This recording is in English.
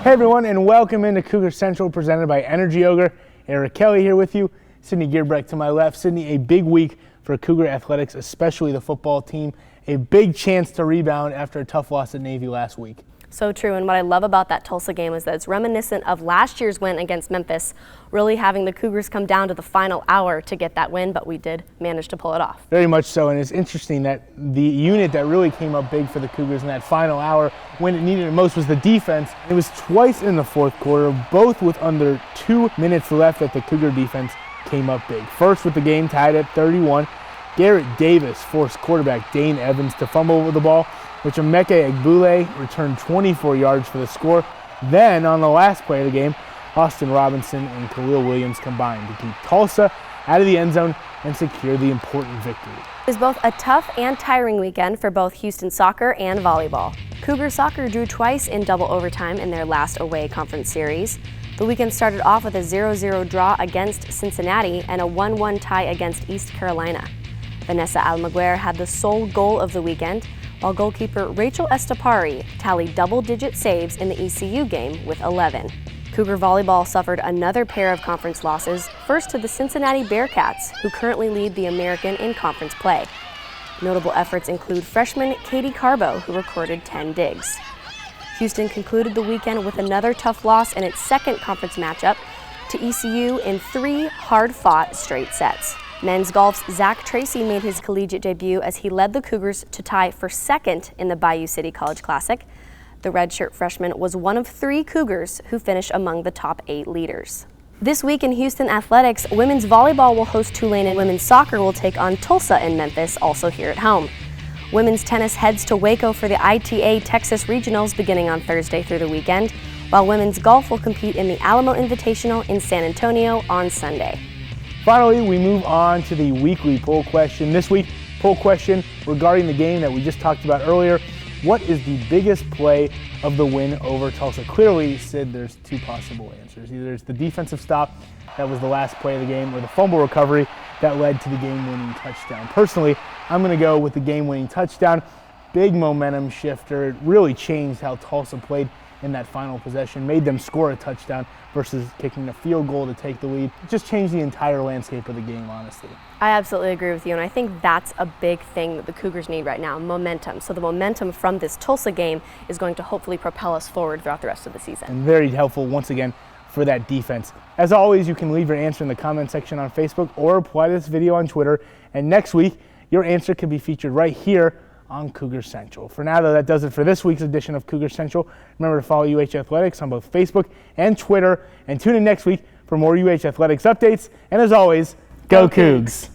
Hey everyone, and welcome into Cougar Central presented by Energy Ogre. Eric Kelly here with you. Sydney Gearbrecht to my left. Sydney, a big week for Cougar athletics, especially the football team. A big chance to rebound after a tough loss at Navy last week. So true, and what I love about that Tulsa game is that it's reminiscent of last year's win against Memphis, really having the Cougars come down to the final hour to get that win, but we did manage to pull it off. Very much so, and it's interesting that the unit that really came up big for the Cougars in that final hour when it needed it most was the defense. It was twice in the fourth quarter, both with under 2 minutes left, that the Cougar defense came up big. First with the game tied at 31, Garrett Davis forced quarterback Dane Evans to fumble over the ball, which Emeka Egbule returned 24 yards for the score. Then, on the last play of the game, Austin Robinson and Khalil Williams combined to keep Tulsa out of the end zone and secure the important victory. It was both a tough and tiring weekend for both Houston soccer and volleyball. Cougar soccer drew twice in double overtime in their last away conference series. The weekend started off with a 0-0 draw against Cincinnati and a 1-1 tie against East Carolina. Vanessa Almaguer had the sole goal of the weekend, while goalkeeper Rachel Estepari tallied double-digit saves in the ECU game with 11. Cougar volleyball suffered another pair of conference losses, first to the Cincinnati Bearcats, who currently lead the American in conference play. Notable efforts include freshman Katie Carbo, who recorded 10 digs. Houston concluded the weekend with another tough loss in its second conference matchup to ECU in 3 hard-fought straight sets. Men's golf's Zach Tracy made his collegiate debut as he led the Cougars to tie for second in the Bayou City College Classic. The redshirt freshman was one of 3 Cougars who finished among the top 8 leaders. This week in Houston athletics, women's volleyball will host Tulane and women's soccer will take on Tulsa and Memphis, also here at home. Women's tennis heads to Waco for the ITA Texas Regionals beginning on Thursday through the weekend, while women's golf will compete in the Alamo Invitational in San Antonio on Sunday. Finally, we move on to the weekly poll question. This week, poll question regarding the game that we just talked about earlier. What is the biggest play of the win over Tulsa? Clearly, Sid, there's 2 possible answers. Either it's the defensive stop, that was the last play of the game, or the fumble recovery that led to the game-winning touchdown. Personally, I'm going to go with the game-winning touchdown. Big momentum shifter. It really changed how Tulsa played in that final possession, made them score a touchdown versus kicking a field goal to take the lead. It just changed the entire landscape of the game, honestly. I absolutely agree with you, and I think that's a big thing that the Cougars need right now, momentum. So the momentum from this Tulsa game is going to hopefully propel us forward throughout the rest of the season. And very helpful, once again, for that defense. As always, you can leave your answer in the comment section on Facebook or reply to this video on Twitter. And next week, your answer can be featured right here on Cougar Central. For now, though, that does it for this week's edition of Cougar Central. Remember to follow UH Athletics on both Facebook and Twitter, and tune in next week for more UH Athletics updates. And as always, go Cougs!